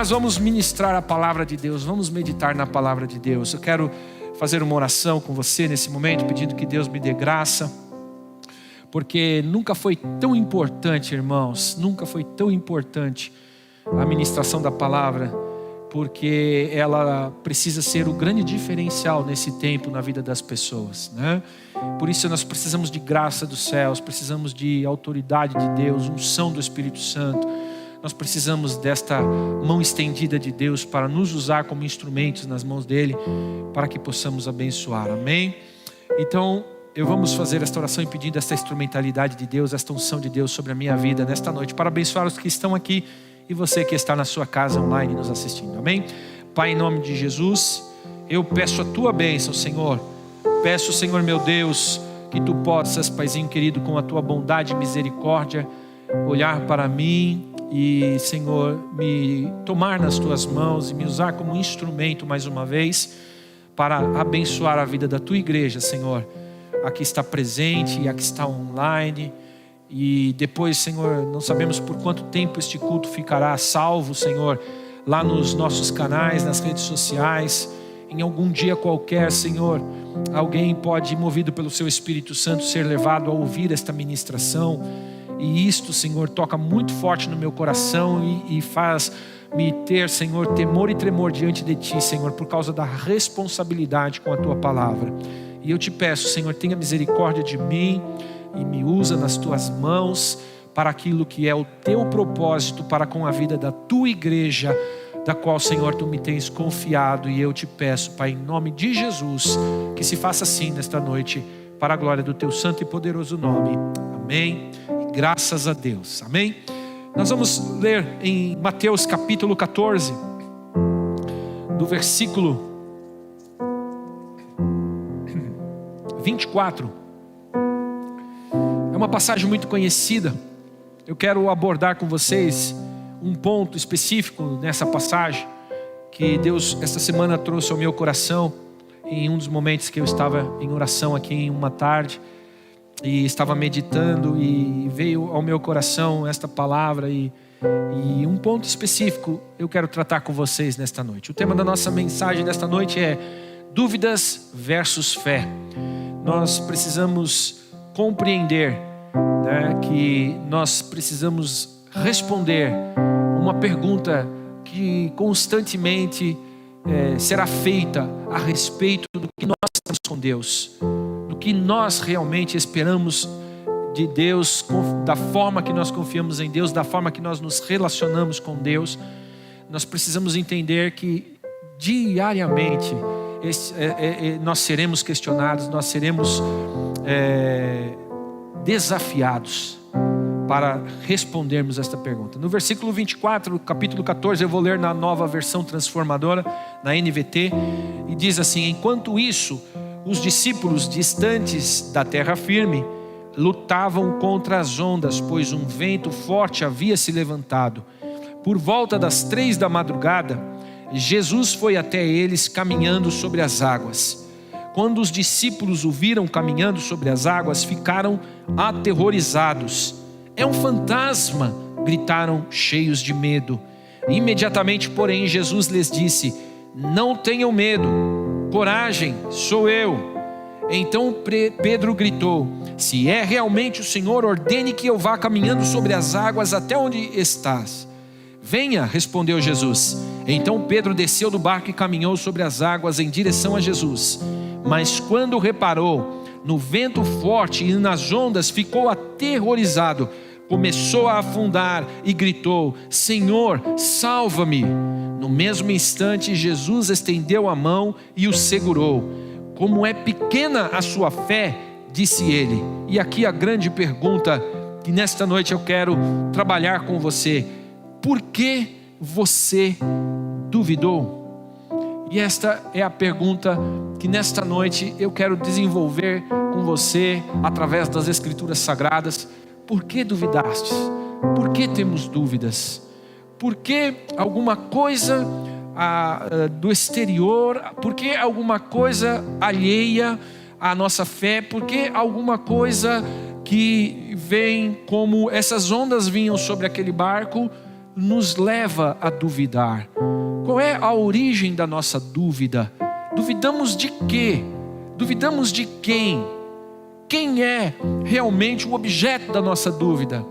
nós vamos ministrar a palavra de Deus, vamos meditar na palavra de Deus. Eu quero fazer uma oração com você nesse momento, pedindo que Deus me dê graça, porque nunca foi tão importante, irmãos, nunca foi tão importante a ministração da palavra, porque ela precisa ser o grande diferencial nesse tempo na vida das pessoas, né? Por isso nós precisamos de graça dos céus, precisamos de autoridade de Deus, unção do Espírito Santo. Nós precisamos desta mão estendida de Deus para nos usar como instrumentos nas mãos dele, para que possamos abençoar, amém? Então, vamos fazer esta oração e pedindo esta instrumentalidade de Deus, esta unção de Deus sobre a minha vida nesta noite, para abençoar os que estão aqui e você que está na sua casa online nos assistindo, amém? Pai, em nome de Jesus, eu peço a tua bênção, Senhor. Peço, Senhor meu Deus, que tu possas, Paizinho querido, com a tua bondade e misericórdia, olhar para mim e, Senhor, me tomar nas tuas mãos e me usar como instrumento mais uma vez para abençoar a vida da tua igreja, Senhor. Aqui está presente e aqui está online. E depois, Senhor, não sabemos por quanto tempo este culto ficará salvo, Senhor, lá nos nossos canais, nas redes sociais. Em algum dia qualquer, Senhor, alguém pode, movido pelo seu Espírito Santo, ser levado a ouvir esta ministração. E isto, Senhor, toca muito forte no meu coração e faz-me ter, Senhor, temor e tremor diante de Ti, Senhor, por causa da responsabilidade com a Tua palavra. E eu te peço, Senhor, tenha misericórdia de mim e me usa nas Tuas mãos para aquilo que é o Teu propósito para com a vida da Tua igreja, da qual, Senhor, Tu me tens confiado. E eu te peço, Pai, em nome de Jesus, que se faça assim nesta noite, para a glória do Teu santo e poderoso nome. Amém. Graças a Deus, amém? Nós vamos ler em Mateus capítulo 14, do versículo 24. É uma passagem muito conhecida. Eu quero abordar com vocês um ponto específico nessa passagem, que Deus esta semana trouxe ao meu coração, em um dos momentos que eu estava em oração aqui em uma tarde, e estava meditando e veio ao meu coração esta palavra e um ponto específico eu quero tratar com vocês nesta noite. O tema da nossa mensagem nesta noite é dúvidas versus fé. Nós precisamos compreender, né, que nós precisamos responder uma pergunta que constantemente será feita a respeito do que nós temos com Deus, do que nós realmente esperamos de Deus, da forma que nós confiamos em Deus, da forma que nós nos relacionamos com Deus. Nós precisamos entender que diariamente nós seremos questionados, nós seremos desafiados para respondermos esta pergunta. No versículo 24, capítulo 14, eu vou ler na nova versão transformadora, na NVT, e diz assim: enquanto isso, os discípulos distantes da terra firme lutavam contra as ondas, pois um vento forte havia se levantado. Por volta das 3 da madrugada, Jesus foi até eles caminhando sobre as águas. Quando os discípulos o viram caminhando sobre as águas, ficaram aterrorizados. É um fantasma, gritaram cheios de medo. Imediatamente, porém, Jesus lhes disse: não tenham medo, coragem, sou eu. Então Pedro gritou: se é realmente o Senhor, ordene que eu vá caminhando sobre as águas até onde estás. Venha, respondeu Jesus. Então Pedro desceu do barco e caminhou sobre as águas em direção a Jesus. Mas quando reparou no vento forte e nas ondas, ficou aterrorizado. Começou a afundar e gritou: Senhor, salva-me! No mesmo instante, Jesus estendeu a mão e o segurou. Como é pequena a sua fé, disse ele. E aqui a grande pergunta que nesta noite eu quero trabalhar com você: por que você duvidou? E esta é a pergunta que nesta noite eu quero desenvolver com você através das Escrituras Sagradas. Por que duvidastes? Por que temos dúvidas? Por que alguma coisa do exterior? Por que alguma coisa alheia à nossa fé? Por que alguma coisa que vem como essas ondas vinham sobre aquele barco nos leva a duvidar? Qual é a origem da nossa dúvida? Duvidamos de quê? Duvidamos de quem? Quem é realmente o objeto da nossa dúvida?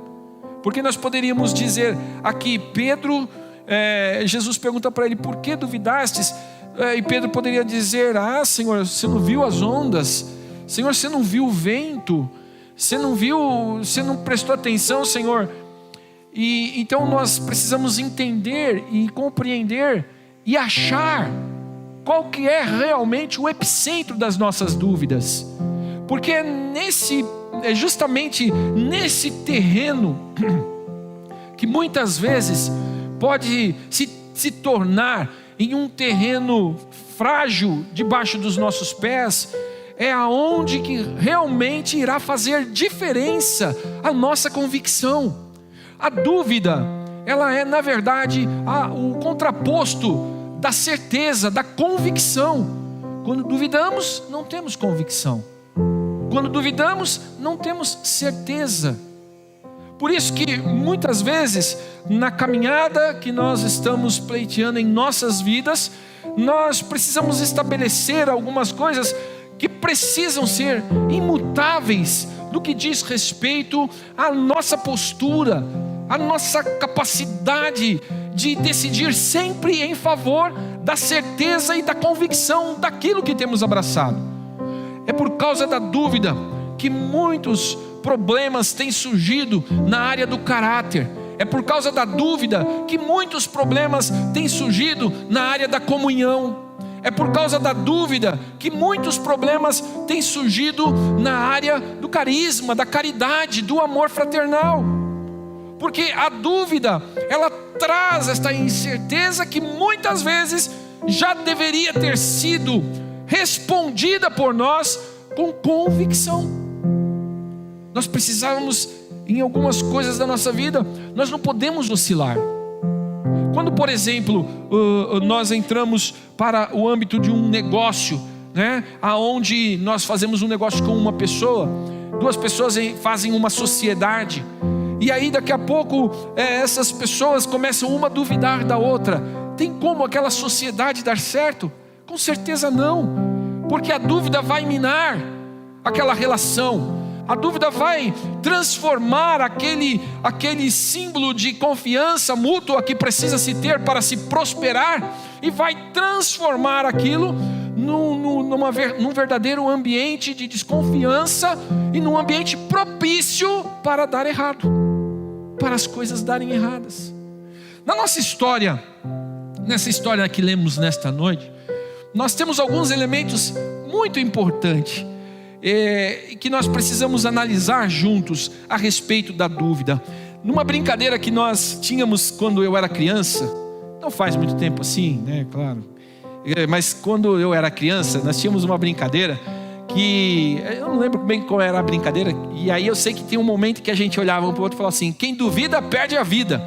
Porque nós poderíamos dizer aqui, Pedro, Jesus pergunta para ele, por que duvidastes? E Pedro poderia dizer, Senhor, você não viu as ondas? Senhor, você não viu o vento? Você não prestou atenção, Senhor? E então nós precisamos entender e compreender e achar qual que é realmente o epicentro das nossas dúvidas. Porque é justamente nesse terreno que muitas vezes pode se tornar em um terreno frágil debaixo dos nossos pés, é aonde que realmente irá fazer diferença a nossa convicção. A dúvida, ela é na verdade o contraposto da certeza, da convicção. Quando duvidamos, não temos convicção. Quando duvidamos, não temos certeza. Por isso que muitas vezes, na caminhada que nós estamos pleiteando em nossas vidas, nós precisamos estabelecer algumas coisas que precisam ser imutáveis no que diz respeito à nossa postura, à nossa capacidade de decidir sempre em favor da certeza e da convicção daquilo que temos abraçado. É por causa da dúvida que muitos problemas têm surgido na área do caráter. É por causa da dúvida que muitos problemas têm surgido na área da comunhão. É por causa da dúvida que muitos problemas têm surgido na área do carisma, da caridade, do amor fraternal. Porque a dúvida, ela traz esta incerteza que muitas vezes já deveria ter sido respondida por nós com convicção. Nós precisávamos, em algumas coisas da nossa vida, nós não podemos oscilar. Quando, por exemplo, nós entramos para o âmbito de um negócio, né, aonde nós fazemos um negócio com uma pessoa, duas pessoas fazem uma sociedade, e aí daqui a pouco essas pessoas começam uma a duvidar da outra. Tem como aquela sociedade dar certo? Com certeza não, porque a dúvida vai minar aquela relação. A dúvida vai transformar aquele símbolo de confiança mútua que precisa se ter para se prosperar, e vai transformar aquilo num verdadeiro ambiente de desconfiança e num ambiente propício para dar errado, para as coisas darem erradas. Na nossa história, nessa história que lemos nesta noite, nós temos alguns elementos muito importantes que nós precisamos analisar juntos a respeito da dúvida. Numa brincadeira que nós tínhamos quando eu era criança, não faz muito tempo assim, né, claro, mas quando eu era criança, nós tínhamos uma brincadeira que, eu não lembro bem qual era a brincadeira, e aí eu sei que tem um momento que a gente olhava um para o outro e falava assim, quem duvida perde a vida,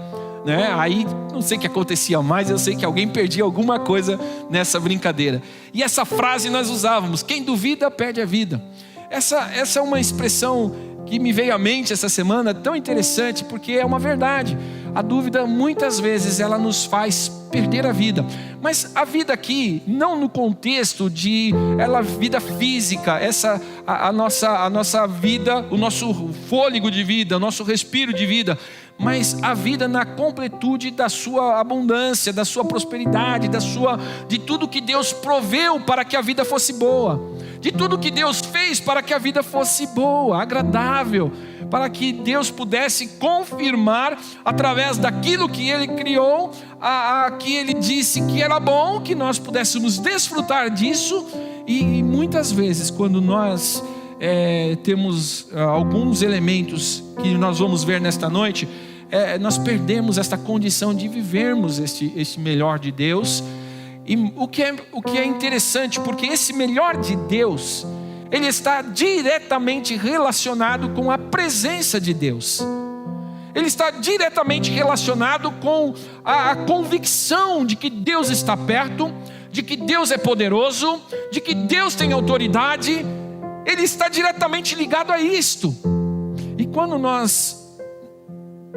né? Aí não sei o que acontecia mais, eu sei que alguém perdia alguma coisa nessa brincadeira, e essa frase nós usávamos, quem duvida perde a vida. Essa é uma expressão que me veio à mente essa semana, tão interessante, porque é uma verdade. A dúvida muitas vezes ela nos faz perder a vida, mas a vida aqui não no contexto de vida física, a nossa vida, o nosso fôlego de vida, o nosso respiro de vida, mas a vida na completude da sua abundância, da sua prosperidade, de tudo que Deus proveu para que a vida fosse boa, de tudo que Deus fez para que a vida fosse boa, agradável, para que Deus pudesse confirmar através daquilo que Ele criou, que Ele disse que era bom, que nós pudéssemos desfrutar disso. E muitas vezes quando nós temos alguns elementos que nós vamos ver nesta noite, nós perdemos esta condição de vivermos este melhor de Deus. E o que é interessante, porque esse melhor de Deus, ele está diretamente relacionado com a presença de Deus. Ele está diretamente relacionado com a convicção de que Deus está perto, de que Deus é poderoso, de que Deus tem autoridade. Ele está diretamente ligado a isto. E quando nós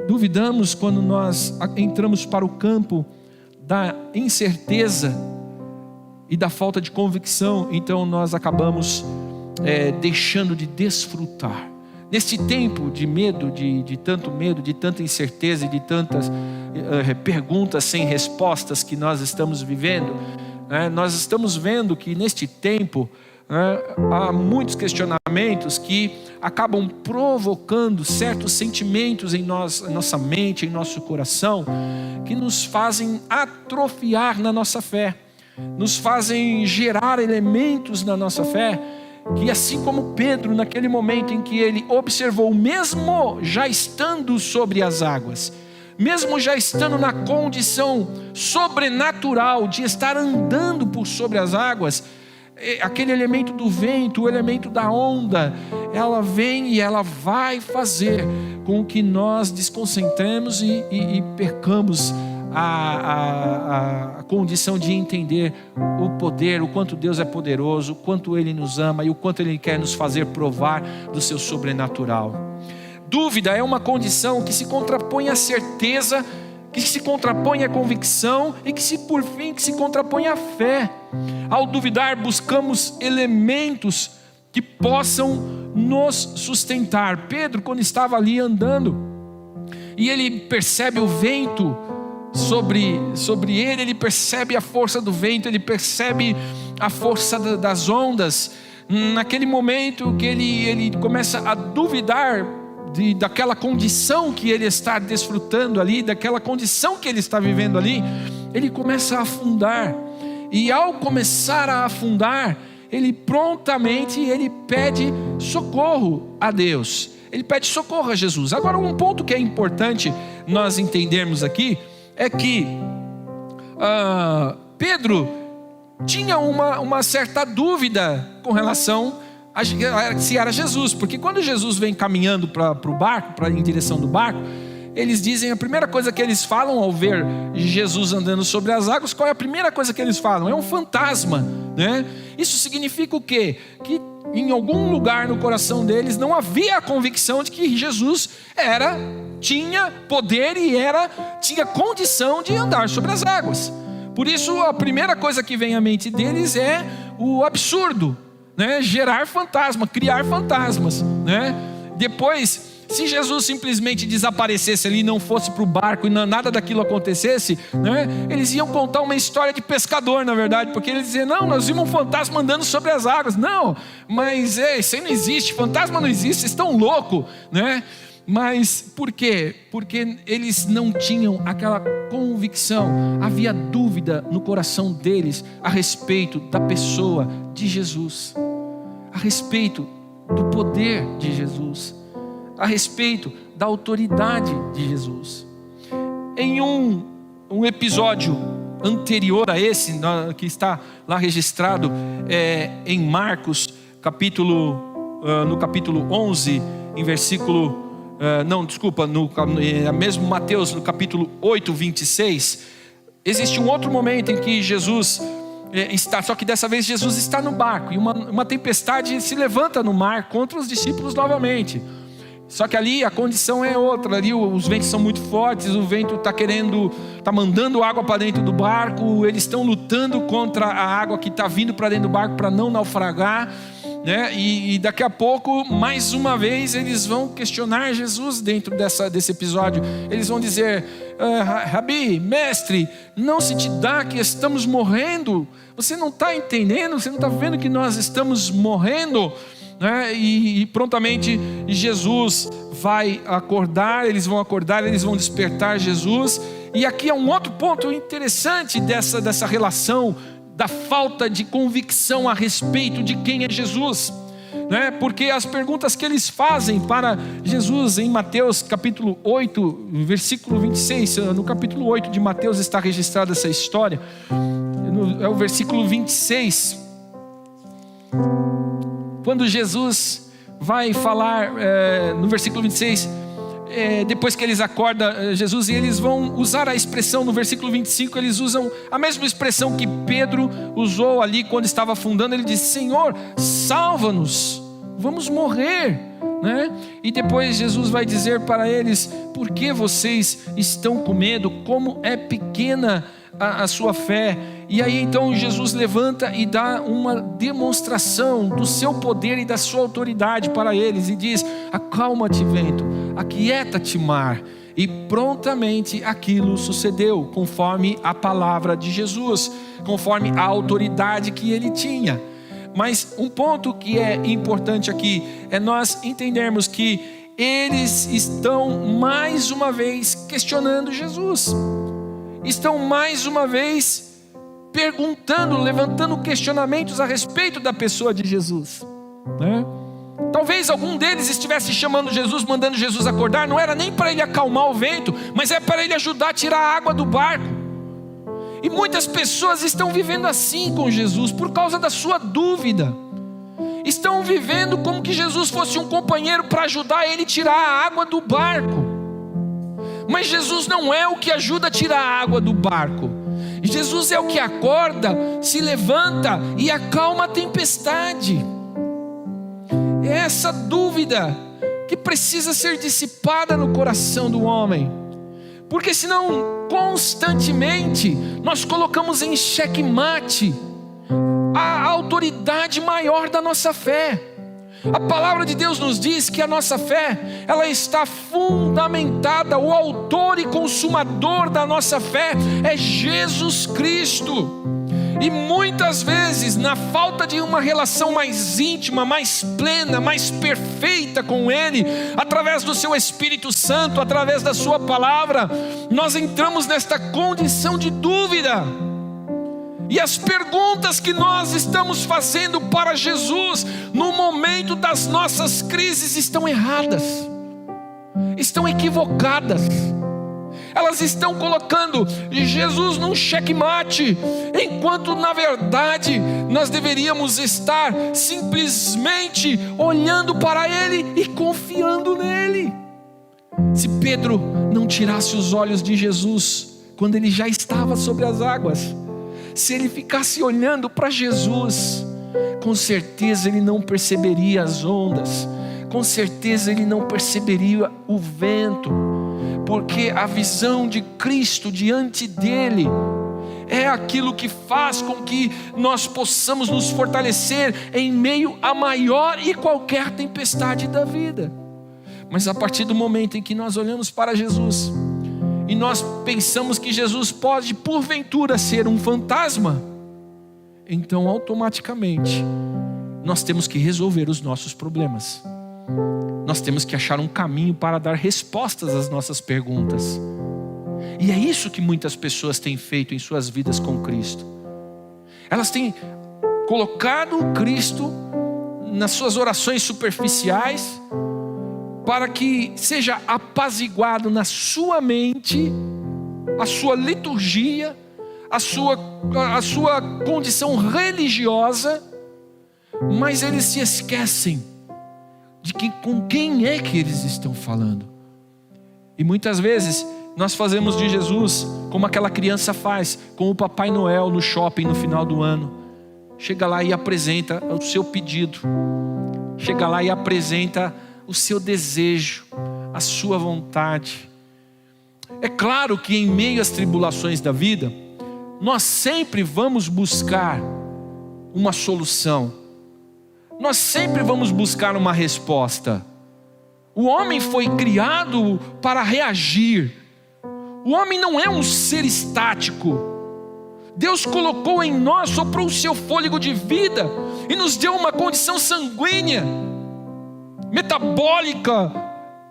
duvidamos quando nós entramos para o campo da incerteza e da falta de convicção, então nós acabamos deixando de desfrutar. Neste tempo de medo, de tanto medo, de tanta incerteza e de tantas perguntas sem respostas que nós estamos vivendo, nós estamos vendo que neste tempo há muitos questionamentos que acabam provocando certos sentimentos em nossa mente, em nosso coração, que nos fazem atrofiar na nossa fé, nos fazem gerar elementos na nossa fé, que assim como Pedro, naquele momento em que ele observou, mesmo já estando sobre as águas, mesmo já estando na condição sobrenatural de estar andando por sobre as águas, aquele elemento do vento, o elemento da onda, ela vem e ela vai fazer com que nós desconcentremos e percamos a condição de entender o poder, o quanto Deus é poderoso, o quanto Ele nos ama e o quanto Ele quer nos fazer provar do seu sobrenatural. Dúvida é uma condição que se contrapõe à certeza, que se contrapõe à convicção e que por fim se contrapõe à fé. Ao duvidar, buscamos elementos que possam nos sustentar. Pedro, quando estava ali andando e ele percebe o vento sobre ele percebe a força do vento, ele percebe a força das ondas. Naquele momento que ele começa a duvidar daquela condição que ele está desfrutando ali, daquela condição que ele está vivendo ali, ele começa a afundar. E ao começar a afundar, ele prontamente pede socorro a Deus, ele pede socorro a Jesus. Agora, um ponto que é importante nós entendermos aqui é que Pedro tinha uma certa dúvida com relação a se era Jesus, porque quando Jesus vem caminhando para o barco, em direção do barco, eles dizem, a primeira coisa que eles falam ao ver Jesus andando sobre as águas, qual é a primeira coisa que eles falam? É um fantasma, né? Isso significa o quê? Que em algum lugar no coração deles não havia a convicção de que Jesus tinha poder e tinha condição de andar sobre as águas. Por isso a primeira coisa que vem à mente deles é o absurdo, né? Gerar fantasma, criar fantasmas, né? Depois, se Jesus simplesmente desaparecesse ali, não fosse para o barco e nada daquilo acontecesse, né? Eles iam contar uma história de pescador, na verdade, porque eles diziam, não, nós vimos um fantasma andando sobre as águas. Não, mas isso aí não existe, fantasma não existe, vocês estão loucos, né? Mas por quê? Porque eles não tinham aquela convicção, havia dúvida no coração deles a respeito da pessoa de Jesus, a respeito do poder de Jesus, a respeito da autoridade de Jesus. Em um episódio anterior a esse, que está lá registrado em Marcos, no capítulo 11, em versículo... mesmo Mateus, no capítulo 8, 26, existe um outro momento em que Jesus está, só que dessa vez Jesus está no barco, e uma tempestade se levanta no mar contra os discípulos novamente. Só que ali a condição é outra, ali os ventos são muito fortes, o vento está mandando água para dentro do barco, eles estão lutando contra a água que está vindo para dentro do barco para não naufragar, né? E daqui a pouco, mais uma vez, eles vão questionar Jesus dentro desse episódio. Eles vão dizer, Rabi, mestre, não se te dá que estamos morrendo? Você não está entendendo? Você não está vendo que nós estamos morrendo? Né? E prontamente Jesus vai acordar, eles vão despertar Jesus. E aqui é um outro ponto interessante dessa relação da falta de convicção a respeito de quem é Jesus, né? Porque as perguntas que eles fazem para Jesus em Mateus capítulo 8, versículo 26, no capítulo 8 de Mateus está registrada essa história, é o versículo 26, quando Jesus vai falar, no versículo 26, depois que eles acordam Jesus, e eles vão usar a expressão no versículo 25, eles usam a mesma expressão que Pedro usou ali quando estava afundando. Ele diz, Senhor, salva-nos, vamos morrer, né? E depois Jesus vai dizer para eles: por que vocês estão com medo? Como é pequena a sua fé. E aí então Jesus levanta e dá uma demonstração do seu poder e da sua autoridade para eles e diz: acalma-te vento, aquieta-te mar. E prontamente aquilo sucedeu, conforme a palavra de Jesus, conforme a autoridade que ele tinha. Mas um ponto que é importante aqui é nós entendermos que eles estão mais uma vez questionando Jesus. Estão mais uma vez perguntando, levantando questionamentos a respeito da pessoa de Jesus, né? Talvez algum deles estivesse chamando Jesus, mandando Jesus acordar. Não era nem para ele acalmar o vento, mas é para ele ajudar a tirar a água do barco. E muitas pessoas estão vivendo assim com Jesus, por causa da sua dúvida. Estão vivendo como que Jesus fosse um companheiro para ajudar ele a tirar a água do barco. Mas Jesus não é o que ajuda a tirar a água do barco. Jesus é o que acorda, se levanta e acalma a tempestade. É essa dúvida que precisa ser dissipada no coração do homem, porque senão constantemente nós colocamos em xeque-mate a autoridade maior da nossa fé. A palavra de Deus nos diz que a nossa fé, ela está fundamentada, o autor e consumador da nossa fé é Jesus Cristo. E muitas vezes, na falta de uma relação mais íntima, mais plena, mais perfeita com Ele, através do Seu Espírito Santo, através da Sua palavra, nós entramos nesta condição de dúvida. E as perguntas que nós estamos fazendo para Jesus, no momento das nossas crises, estão erradas, estão equivocadas. Elas estão colocando Jesus num xeque-mate, enquanto na verdade nós deveríamos estar simplesmente olhando para Ele e confiando nele. Se Pedro não tirasse os olhos de Jesus quando ele já estava sobre as águas, se ele ficasse olhando para Jesus, com certeza ele não perceberia as ondas, com certeza ele não perceberia o vento, porque a visão de Cristo diante dele é aquilo que faz com que nós possamos nos fortalecer em meio à maior e qualquer tempestade da vida. Mas a partir do momento em que nós olhamos para Jesus e nós pensamos que Jesus pode porventura ser um fantasma, então automaticamente nós temos que resolver os nossos problemas. Nós temos que achar um caminho para dar respostas às nossas perguntas. E é isso que muitas pessoas têm feito em suas vidas com Cristo. Elas têm colocado Cristo nas suas orações superficiais, para que seja apaziguado na sua mente a sua liturgia, a sua condição religiosa, mas eles se esquecem de que com quem é que eles estão falando. E muitas vezes nós fazemos de Jesus como aquela criança faz com o Papai Noel no shopping no final do ano. Chega lá e apresenta o seu pedido, chega lá e apresenta o seu desejo, a sua vontade. É claro que em meio às tribulações da vida, nós sempre vamos buscar uma solução, nós sempre vamos buscar uma resposta. O homem foi criado para reagir. O homem não é um ser estático. Deus colocou em nós, soprou o seu fôlego de vida e nos deu uma condição sanguínea, metabólica,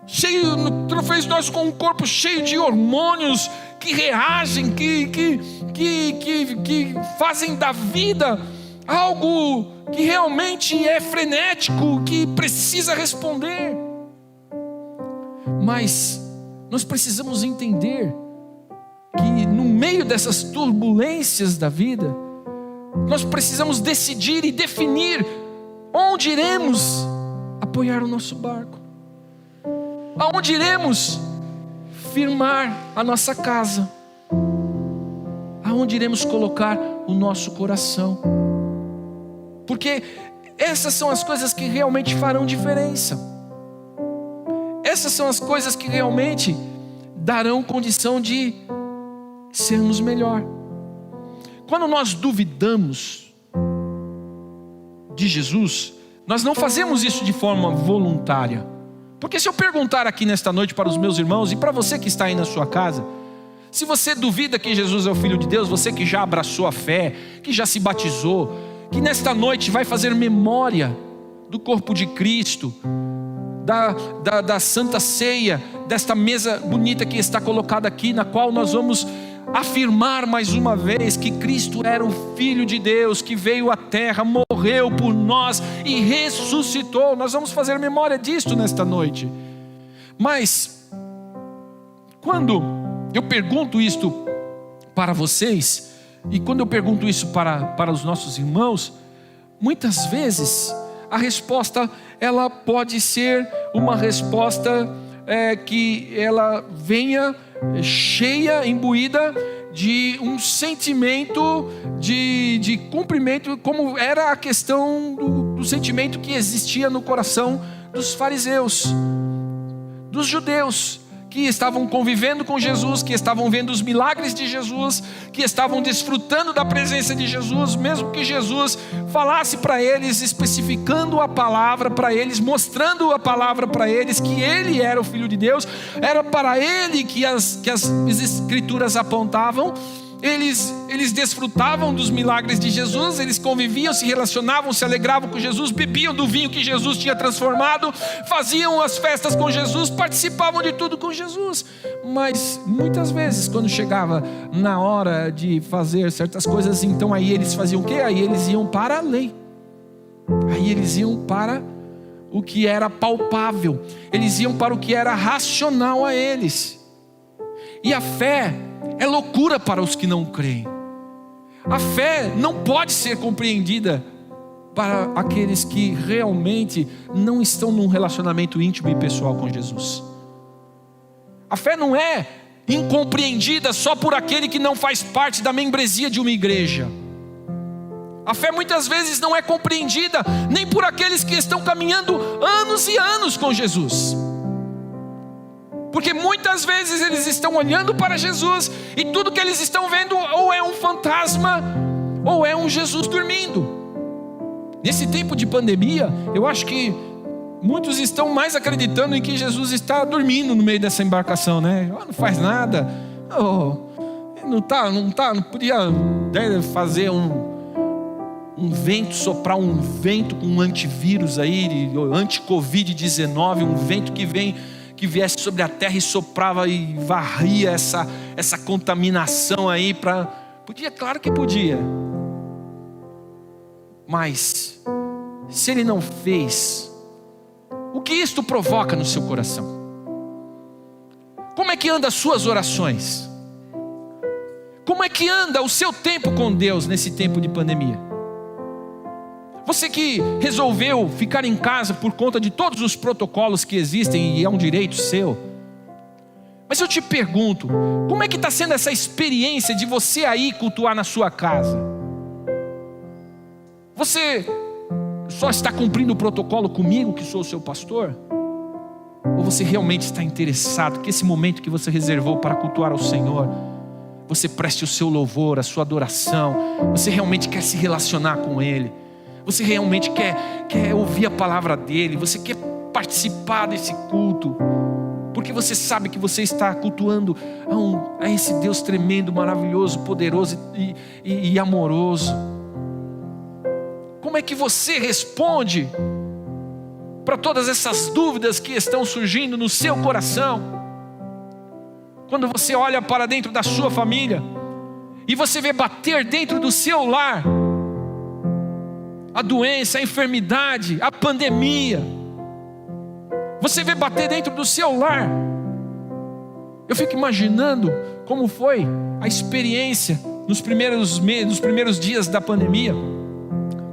fez nós com um corpo cheio de hormônios que reagem, que fazem da vida algo que realmente é frenético, que precisa responder. Mas nós precisamos entender que no meio dessas turbulências da vida, nós precisamos decidir e definir onde iremos apoiar o nosso barco, aonde iremos firmar a nossa casa, aonde iremos colocar o nosso coração, porque essas são as coisas que realmente farão diferença. Essas são as coisas que realmente darão condição de sermos melhor. Quando nós duvidamos de Jesus, nós não fazemos isso de forma voluntária. Porque se eu perguntar aqui nesta noite para os meus irmãos e para você que está aí na sua casa, se você duvida que Jesus é o Filho de Deus, você que já abraçou a fé, que já se batizou, que nesta noite vai fazer memória do corpo de Cristo, da Santa Ceia, desta mesa bonita que está colocada aqui, na qual nós vamos afirmar mais uma vez que Cristo era o Filho de Deus, que veio à terra, morreu por nós e ressuscitou. Nós vamos fazer memória disto nesta noite. Mas quando eu pergunto isto para vocês, e quando eu pergunto isso para os nossos irmãos, muitas vezes a resposta ela pode ser uma resposta que ela venha cheia, imbuída de um sentimento de cumprimento, como era a questão do sentimento que existia no coração dos fariseus, dos judeus, que estavam convivendo com Jesus, que estavam vendo os milagres de Jesus, que estavam desfrutando da presença de Jesus, mesmo que Jesus falasse para eles, especificando a palavra para eles, mostrando a palavra para eles, que Ele era o Filho de Deus, era para Ele que as Escrituras apontavam. Eles desfrutavam dos milagres de Jesus, eles conviviam, se relacionavam, se alegravam com Jesus, bebiam do vinho que Jesus tinha transformado, faziam as festas com Jesus, participavam de tudo com Jesus. Mas muitas vezes, quando chegava na hora de fazer certas coisas, então aí eles faziam o quê? Aí eles iam para a lei, aí eles iam para o que era palpável, eles iam para o que era racional a eles. E a fé é loucura para os que não creem. A fé não pode ser compreendida para aqueles que realmente não estão num relacionamento íntimo e pessoal com Jesus. A fé não é incompreendida só por aquele que não faz parte da membresia de uma igreja. A fé muitas vezes não é compreendida nem por aqueles que estão caminhando anos e anos com Jesus. Porque muitas vezes eles estão olhando para Jesus e tudo que eles estão vendo ou é um fantasma ou é um Jesus dormindo. Nesse tempo de pandemia, eu acho que muitos estão mais acreditando em que Jesus está dormindo no meio dessa embarcação, né? Oh, não faz nada, não podia fazer um vento, soprar um vento com um antivírus aí, anti-Covid-19, um vento que viesse sobre a terra e soprava e varria essa contaminação aí podia, claro que podia. Mas se ele não fez, o que isto provoca no seu coração? Como é que anda as suas orações? Como é que anda o seu tempo com Deus nesse tempo de pandemia? Você que resolveu ficar em casa por conta de todos os protocolos que existem e é um direito seu. Mas eu te pergunto, como é que está sendo essa experiência de você aí cultuar na sua casa? Você só está cumprindo o protocolo comigo, que sou o seu pastor? Ou você realmente está interessado que esse momento que você reservou para cultuar ao Senhor, você preste o seu louvor, a sua adoração, você realmente quer se relacionar com Ele? Você realmente quer ouvir a palavra dele, você quer participar desse culto, porque você sabe que você está cultuando a esse Deus tremendo, maravilhoso, poderoso e amoroso. Como é que você responde para todas essas dúvidas que estão surgindo no seu coração? Quando você olha para dentro da sua família e você vê bater dentro do seu lar a doença, a enfermidade, a pandemia, você vê bater dentro do seu lar. Eu fico imaginando como foi a experiência nos primeiros dias da pandemia,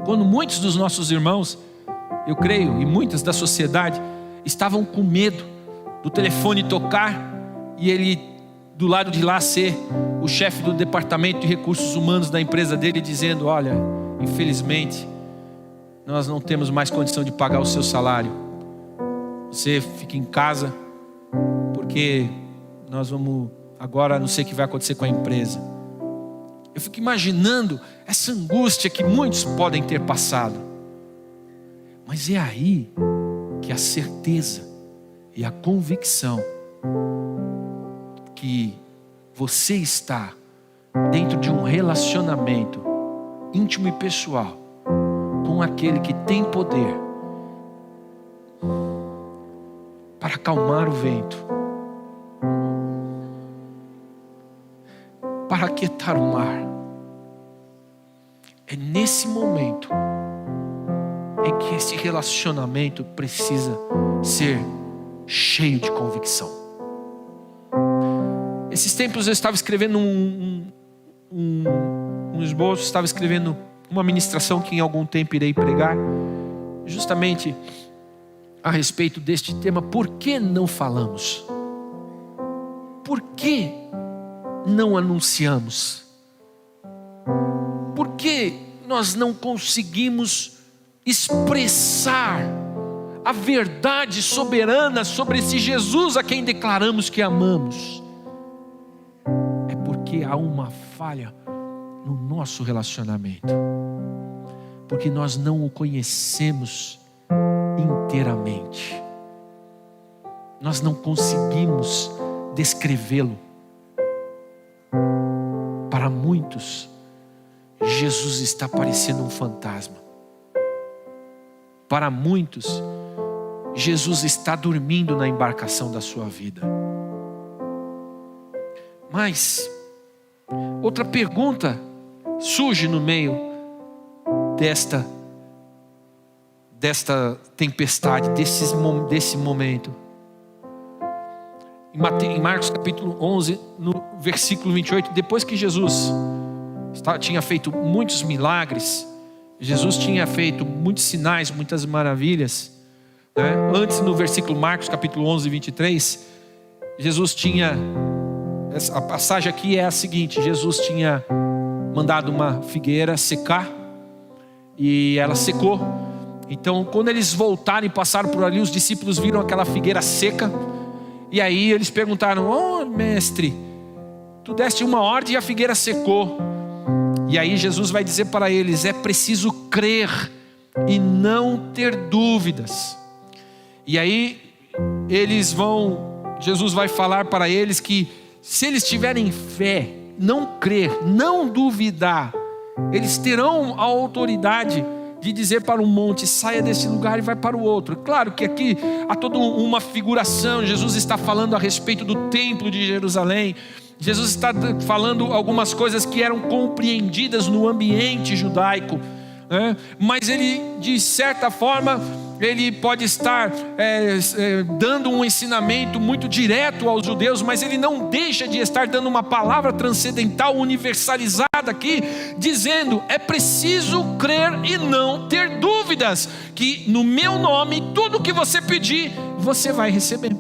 quando muitos dos nossos irmãos, eu creio, e muitas da sociedade, estavam com medo do telefone tocar e ele do lado de lá ser o chefe do departamento de recursos humanos da empresa dele, dizendo: olha, infelizmente nós não temos mais condição de pagar o seu salário, você fica em casa porque nós vamos agora, não sei o que vai acontecer com a empresa. Eu fico imaginando essa angústia que muitos podem ter passado. Mas é aí que a certeza e a convicção que você está dentro de um relacionamento íntimo e pessoal com aquele que tem poder para acalmar o vento, para aquietar o mar. É nesse momento em que esse relacionamento precisa ser cheio de convicção. Esses tempos eu estava escrevendo um esboço, estava escrevendo uma ministração que em algum tempo irei pregar, justamente a respeito deste tema. Por que não falamos? Por que não anunciamos? Por que nós não conseguimos expressar a verdade soberana sobre esse Jesus a quem declaramos que amamos? É porque há uma falha no nosso relacionamento, porque nós não o conhecemos inteiramente, nós não conseguimos descrevê-lo. Para muitos, Jesus está parecendo um fantasma. Para muitos, Jesus está dormindo na embarcação da sua vida. Mas outra pergunta surge no meio desta tempestade, desse momento. Em Marcos capítulo 11, no versículo 28, depois que Jesus tinha feito muitos milagres, Jesus tinha feito muitos sinais, muitas maravilhas, né? Antes, no versículo Marcos capítulo 11, 23, Jesus tinha, a passagem aqui é a seguinte: Jesus tinha mandado uma figueira secar, e ela secou. Então, quando eles voltaram e passaram por ali, os discípulos viram aquela figueira seca, e aí eles perguntaram: "Oh, mestre, tu deste uma ordem e a figueira secou." E aí Jesus vai dizer para eles: é preciso crer e não ter dúvidas. E aí Jesus vai falar para eles que se eles tiverem fé, não crer, não duvidar, eles terão a autoridade de dizer para um monte: saia desse lugar e vai para o outro. Claro que aqui há toda uma figuração. Jesus está falando a respeito do templo de Jerusalém. Jesus está falando algumas coisas que eram compreendidas no ambiente judaico, né? Mas ele, de certa forma, ele pode estar dando um ensinamento muito direto aos judeus, mas ele não deixa de estar dando uma palavra transcendental, universalizada aqui, dizendo: é preciso crer e não ter dúvidas, que no meu nome, tudo que você pedir, você vai receber.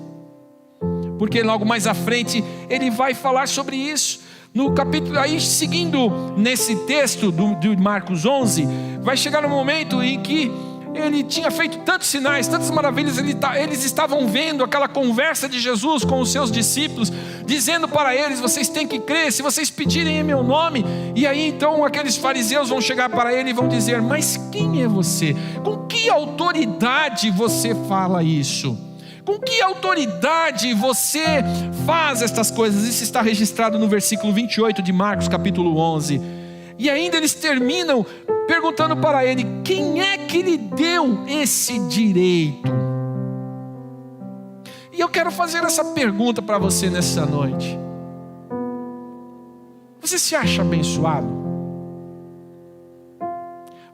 Porque logo mais à frente ele vai falar sobre isso. No capítulo, aí seguindo nesse texto de Marcos 11, vai chegar um momento em que ele tinha feito tantos sinais, tantas maravilhas, eles estavam vendo aquela conversa de Jesus com os seus discípulos, dizendo para eles: vocês têm que crer, se vocês pedirem em meu nome. E aí então aqueles fariseus vão chegar para ele e vão dizer: mas quem é você? Com que autoridade você fala isso? Com que autoridade você faz estas coisas? Isso está registrado no versículo 28 de Marcos capítulo 11. E ainda eles terminam perguntando para ele: quem é que lhe deu esse direito? E eu quero fazer essa pergunta para você nessa noite. Você se acha abençoado?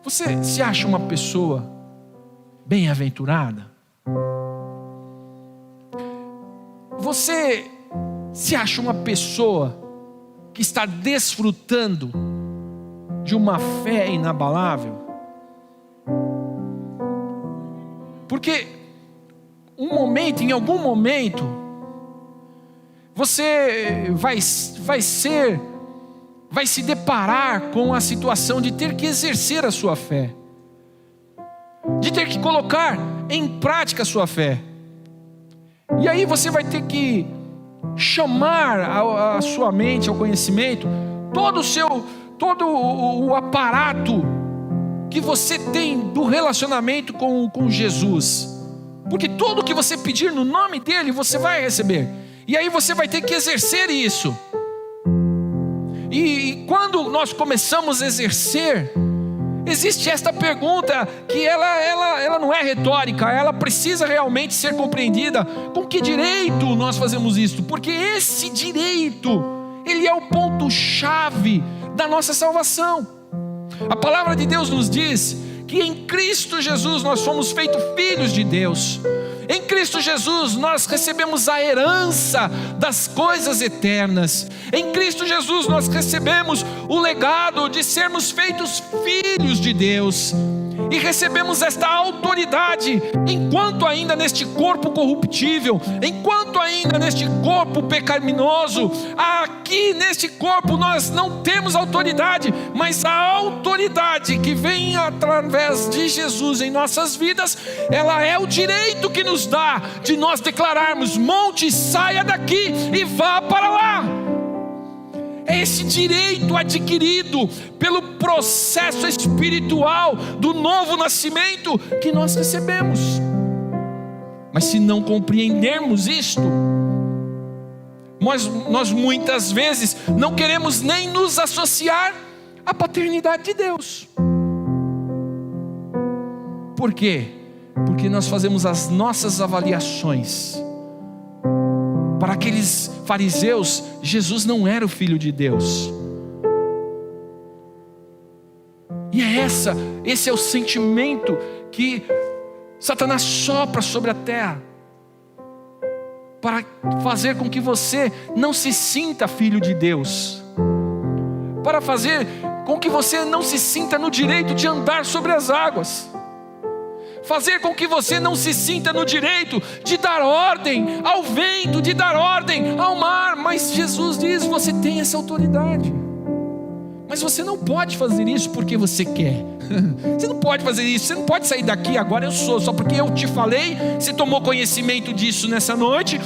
Você se acha uma pessoa bem-aventurada? Você se acha uma pessoa que está desfrutando de uma fé inabalável? Porque em algum momento, você vai se deparar com a situação de ter que exercer a sua fé, de ter que colocar em prática a sua fé. E aí você vai ter que chamar a sua mente ao conhecimento todo o aparato que você tem do relacionamento com Jesus. Porque tudo que você pedir no nome dele, você vai receber. E aí você vai ter que exercer isso. E quando nós começamos a exercer, existe esta pergunta que ela não é retórica, ela precisa realmente ser compreendida. Com que direito nós fazemos isso? Porque esse direito, ele é o ponto-chave da nossa salvação. A palavra de Deus nos diz que em Cristo Jesus nós fomos feitos filhos de Deus. Em Cristo Jesus nós recebemos a herança das coisas eternas. Em Cristo Jesus nós recebemos o legado de sermos feitos filhos de Deus. E recebemos esta autoridade, enquanto ainda neste corpo corruptível, enquanto ainda neste corpo pecaminoso. Aqui neste corpo nós não temos autoridade, mas a autoridade que vem através de Jesus em nossas vidas, ela é o direito que nos dá de nós declararmos: monte, saia daqui e vá para lá. É esse direito adquirido pelo processo espiritual do novo nascimento que nós recebemos. Mas se não compreendermos isto, nós muitas vezes não queremos nem nos associar à paternidade de Deus. Por quê? Porque nós fazemos as nossas avaliações. Para aqueles fariseus, Jesus não era o Filho de Deus. E esse é o sentimento que Satanás sopra sobre a terra, para fazer com que você não se sinta filho de Deus, para fazer com que você não se sinta no direito de andar sobre as águas, fazer com que você não se sinta no direito de dar ordem ao vento, de dar ordem ao mar. Mas Jesus diz: você tem essa autoridade, mas você não pode fazer isso porque você quer. Você não pode fazer isso, você não pode sair daqui agora, eu sou, só porque eu te falei, você tomou conhecimento disso nessa noite.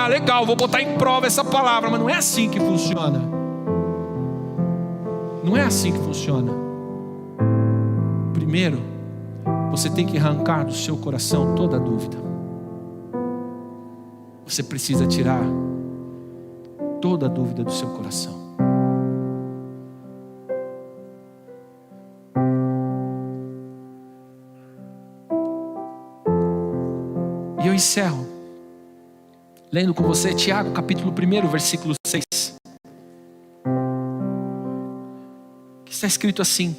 Legal, vou botar em prova essa palavra. Mas não é assim que funciona. Não é assim que funciona. Primeiro, você tem que arrancar do seu coração toda a dúvida. Você precisa tirar toda a dúvida do seu coração. E eu encerro lendo com você Tiago capítulo 1, versículo 6. Que está escrito assim: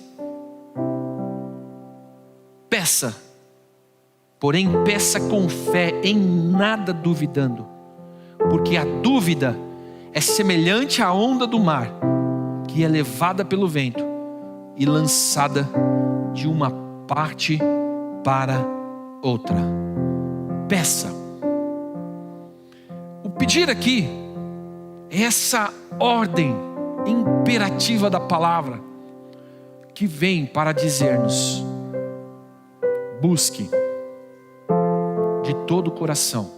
peça, porém peça com fé, em nada duvidando, porque a dúvida é semelhante à onda do mar, que é levada pelo vento e lançada de uma parte para outra. Peça. O pedir aqui é essa ordem imperativa da palavra, que vem para dizer-nos: busque de todo o coração,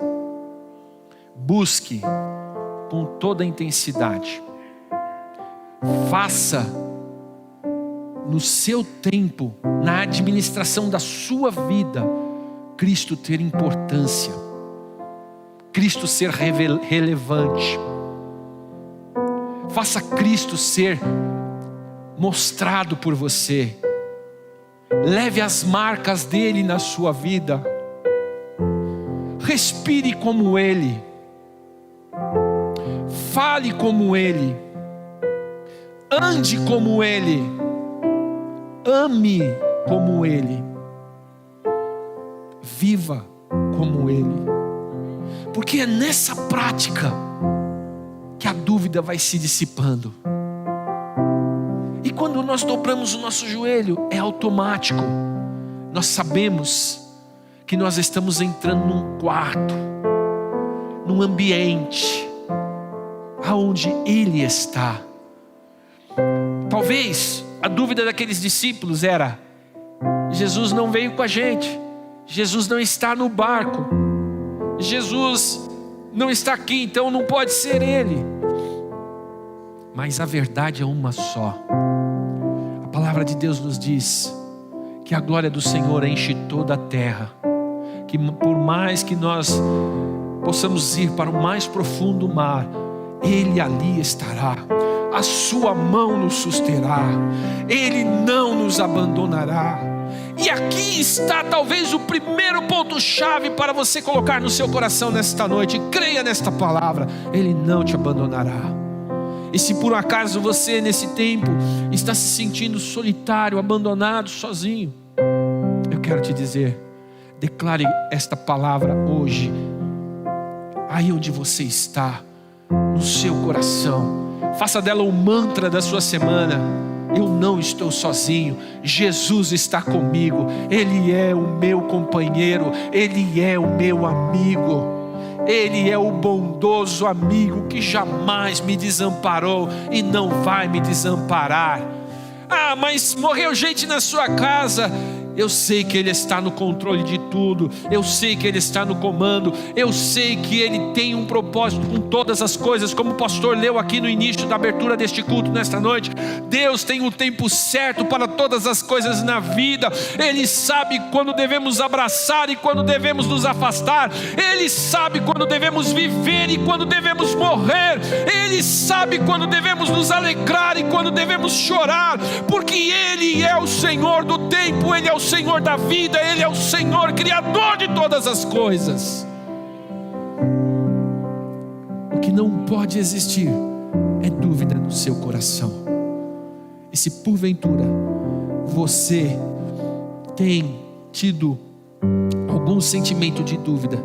busque com toda a intensidade, faça no seu tempo, na administração da sua vida, Cristo ter importância, Cristo ser relevante. Faça Cristo ser mostrado por você. Leve as marcas dele na sua vida. Respire como ele. Fale como ele. Ande como ele. Ame como ele. Viva como ele. Porque é nessa prática que a dúvida vai se dissipando. E quando nós dobramos o nosso joelho, é automático. Nós sabemos que nós estamos entrando num quarto, num ambiente aonde Ele está. Talvez a dúvida daqueles discípulos era: Jesus não veio com a gente, Jesus não está no barco, Jesus não está aqui, então não pode ser Ele. Mas a verdade é uma só. A palavra de Deus nos diz que a glória do Senhor enche toda a terra, que por mais que nós possamos ir para o mais profundo mar, Ele ali estará, a sua mão nos susterá, Ele não nos abandonará. E aqui está talvez o primeiro ponto-chave para você colocar no seu coração nesta noite. Creia nesta palavra: Ele não te abandonará. E se por acaso você nesse tempo está se sentindo solitário, abandonado, sozinho, eu quero te dizer, declare esta palavra hoje, aí onde você está, no seu coração. Faça dela um mantra da sua semana: eu não estou sozinho, Jesus está comigo, Ele é o meu companheiro, Ele é o meu amigo, Ele é o bondoso amigo que jamais me desamparou e não vai me desamparar. Ah, mas morreu gente na sua casa. Eu sei que Ele está no controle de tudo, eu sei que Ele está no comando, eu sei que Ele tem um propósito com todas as coisas, como o pastor leu aqui no início da abertura deste culto nesta noite. Deus tem o tempo certo para todas as coisas na vida. Ele sabe quando devemos abraçar e quando devemos nos afastar, Ele sabe quando devemos viver e quando devemos morrer, Ele sabe quando devemos nos alegrar e quando devemos chorar, porque Ele é o Senhor do tempo, Ele é o Senhor da vida, Ele é o Senhor Criador de todas as coisas. O que não pode existir é dúvida no seu coração. E se porventura você tem tido algum sentimento de dúvida,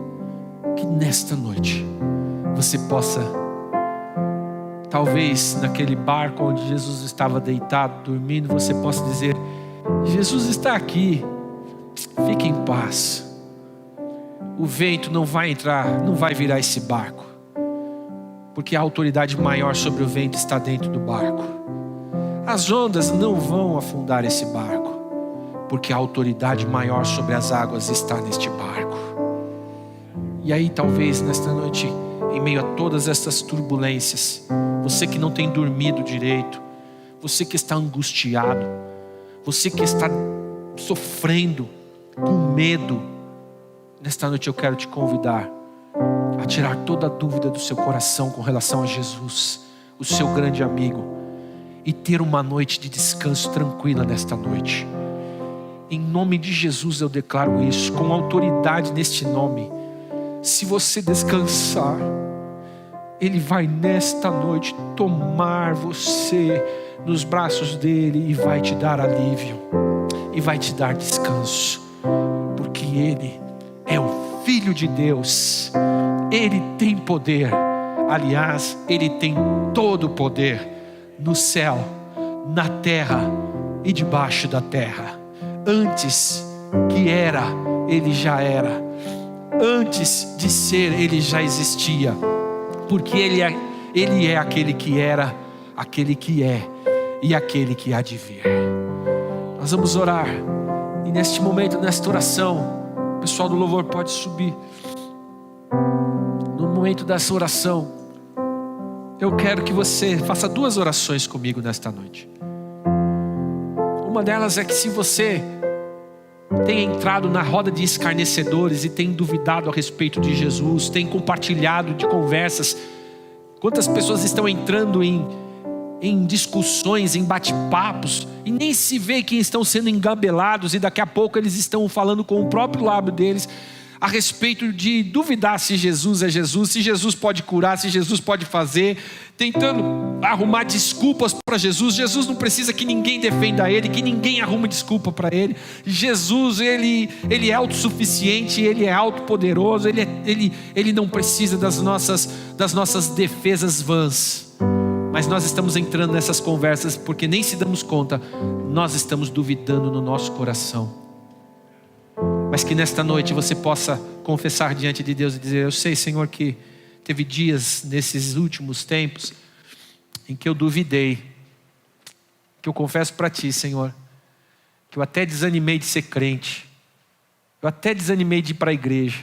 que nesta noite você possa, talvez naquele barco onde Jesus estava deitado, dormindo, você possa dizer: Jesus está aqui, fique em paz. O vento não vai entrar, não vai virar esse barco, porque a autoridade maior sobre o vento está dentro do barco. As ondas não vão afundar esse barco, porque a autoridade maior sobre as águas está neste barco. E aí talvez nesta noite, em meio a todas essas turbulências, você que não tem dormido direito, você que está angustiado, você que está sofrendo, com medo, nesta noite eu quero te convidar a tirar toda a dúvida do seu coração com relação a Jesus, o seu grande amigo, e ter uma noite de descanso tranquila nesta noite. Em nome de Jesus eu declaro isso, com autoridade neste nome. Se você descansar, Ele vai nesta noite tomar você nos braços dele e vai te dar alívio e vai te dar descanso, porque Ele é o Filho de Deus. Ele tem poder, aliás, Ele tem todo o poder no céu, na terra e debaixo da terra. Antes que era, Ele já era. Antes de ser, Ele já existia, porque Ele é aquele que era, aquele que é e aquele que há de vir. Nós vamos orar, e neste momento, nesta oração, o pessoal do louvor pode subir. No momento dessa oração, eu quero que você faça 2 orações comigo nesta noite. Uma delas é que se você tem entrado na roda de escarnecedores e tem duvidado a respeito de Jesus, tem compartilhado de conversas, quantas pessoas estão entrando em discussões, em bate-papos, e nem se vê que estão sendo engabelados, e daqui a pouco eles estão falando com o próprio lábio deles a respeito de duvidar se Jesus é Jesus, se Jesus pode curar, se Jesus pode fazer, tentando arrumar desculpas para Jesus. Jesus não precisa que ninguém defenda Ele, que ninguém arrume desculpa para Ele. Jesus, Ele é autossuficiente, Ele é autopoderoso, Ele não precisa das nossas defesas vãs. Mas nós estamos entrando nessas conversas porque nem se damos conta, nós estamos duvidando no nosso coração. Mas que nesta noite você possa confessar diante de Deus e dizer: eu sei, Senhor, que teve dias nesses últimos tempos em que eu duvidei, que eu confesso para Ti, Senhor, que eu até desanimei de ser crente, eu até desanimei de ir para a igreja,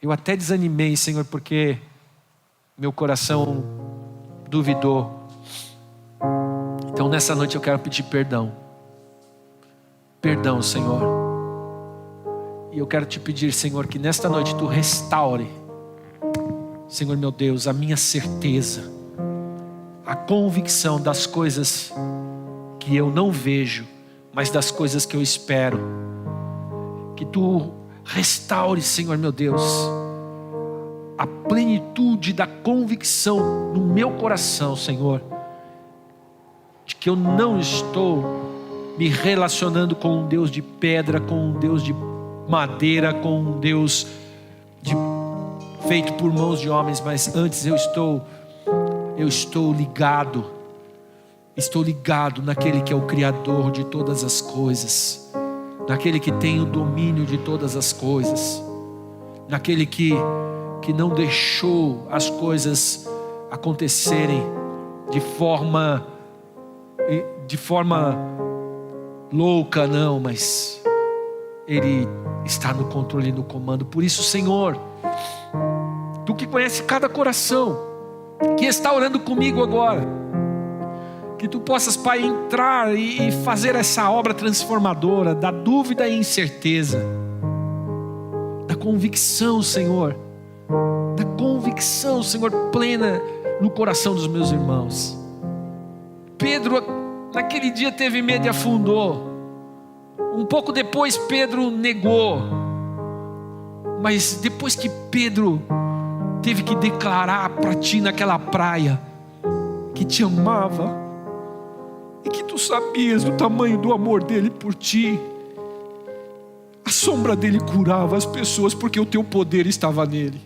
Eu até desanimei, Senhor, porque meu coração duvidou. Então nessa noite eu quero pedir perdão. Perdão, Senhor. E eu quero te pedir, Senhor, que nesta noite tu restaure, Senhor meu Deus, a minha certeza, a convicção das coisas que eu não vejo, mas das coisas que eu espero. Que tu restaure, Senhor meu Deus, a plenitude da convicção no meu coração, Senhor, de que eu não estou me relacionando com um Deus de pedra, com um Deus de madeira, com um Deus feito por mãos de homens, mas antes eu estou ligado naquele que é o Criador de todas as coisas, naquele que tem o domínio de todas as coisas, naquele que não deixou as coisas acontecerem de forma louca, não, mas Ele está no controle e no comando. Por isso, Senhor, Tu que conhece cada coração, que está orando comigo agora, que Tu possas, Pai, entrar e fazer essa obra transformadora da dúvida e incerteza, da convicção, Senhor, plena no coração dos meus irmãos. Pedro, naquele dia teve medo e afundou. Um pouco depois Pedro negou. Mas depois que Pedro teve que declarar para ti naquela praia que te amava e que tu sabias do tamanho do amor dele por ti, a sombra dele curava as pessoas, porque o teu poder estava nele,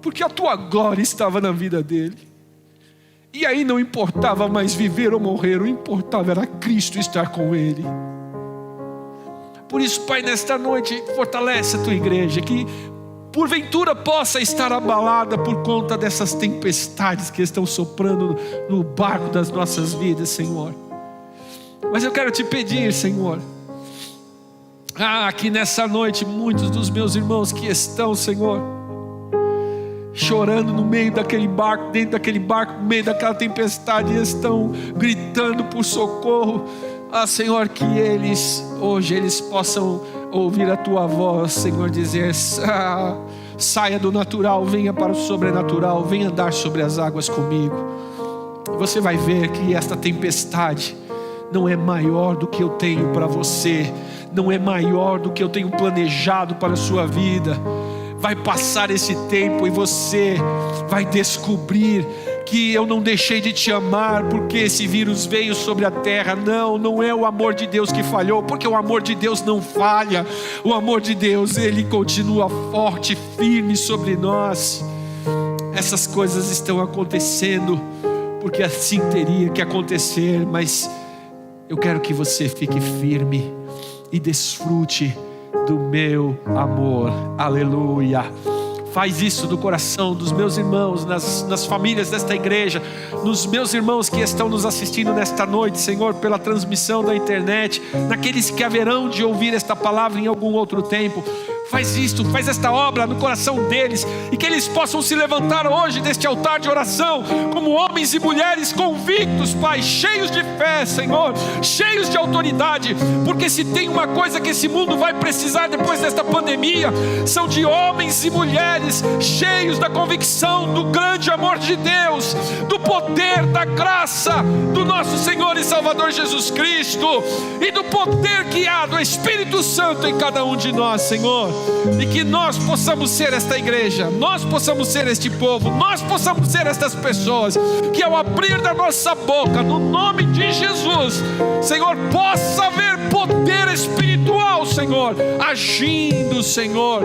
porque a tua glória estava na vida dele. E aí não importava mais viver ou morrer, o importava era Cristo estar com ele. Por isso, Pai, nesta noite fortalece a tua igreja, que porventura possa estar abalada por conta dessas tempestades que estão soprando no barco das nossas vidas, Senhor. Mas eu quero te pedir, Senhor, que nessa noite muitos dos meus irmãos que estão, Senhor, chorando no meio daquele barco, dentro daquele barco, no meio daquela tempestade, estão gritando por socorro. Senhor, que hoje eles possam ouvir a tua voz, Senhor, dizer: saia do natural, venha para o sobrenatural, venha andar sobre as águas comigo. Você vai ver que esta tempestade não é maior do que eu tenho para você, não é maior do que eu tenho planejado para a sua vida. Vai passar esse tempo e você vai descobrir que eu não deixei de te amar porque esse vírus veio sobre a terra. Não é o amor de Deus que falhou, porque o amor de Deus não falha. O amor de Deus, Ele continua forte, firme sobre nós. Essas coisas estão acontecendo porque assim teria que acontecer, mas eu quero que você fique firme e desfrute do meu amor. Aleluia. Faz isso do coração dos meus irmãos, nas famílias desta igreja, nos meus irmãos que estão nos assistindo nesta noite, Senhor, pela transmissão da internet, naqueles que haverão de ouvir esta palavra em algum outro tempo. Faz isto, faz esta obra no coração deles, e que eles possam se levantar hoje deste altar de oração como homens e mulheres convictos, Pai, cheios de fé, Senhor, cheios de autoridade, porque se tem uma coisa que esse mundo vai precisar depois desta pandemia, são de homens e mulheres cheios da convicção do grande amor de Deus, do poder, da graça do nosso Senhor e Salvador Jesus Cristo, e do poder que há do Espírito Santo em cada um de nós, Senhor. E que nós possamos ser esta igreja, nós possamos ser este povo, nós possamos ser estas pessoas que ao abrir da nossa boca, no nome de Jesus, Senhor, possa haver poder espiritual, Senhor, agindo, Senhor,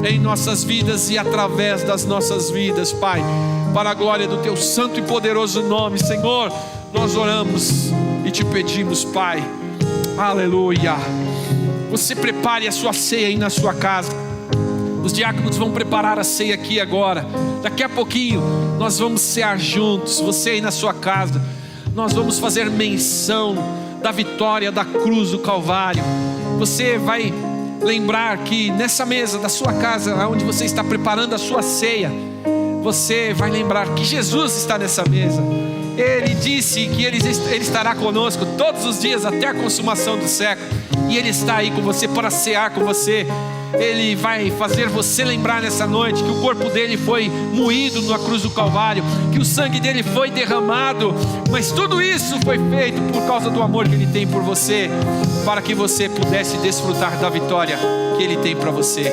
em nossas vidas e através das nossas vidas, Pai, para a glória do Teu santo e poderoso nome, Senhor. Nós oramos e te pedimos, Pai, aleluia. Você prepare a sua ceia aí na sua casa. Os diáconos vão preparar a ceia aqui agora. Daqui a pouquinho nós vamos cear juntos. Você aí na sua casa, nós vamos fazer menção da vitória da cruz do Calvário. Você vai lembrar que nessa mesa da sua casa, onde você está preparando a sua ceia, você vai lembrar que Jesus está nessa mesa. Ele disse que Ele estará conosco todos os dias até a consumação do século. E Ele está aí com você para cear com você. Ele vai fazer você lembrar nessa noite que o corpo dele foi moído na cruz do Calvário, que o sangue dele foi derramado, mas tudo isso foi feito por causa do amor que Ele tem por você, para que você pudesse desfrutar da vitória que Ele tem para você.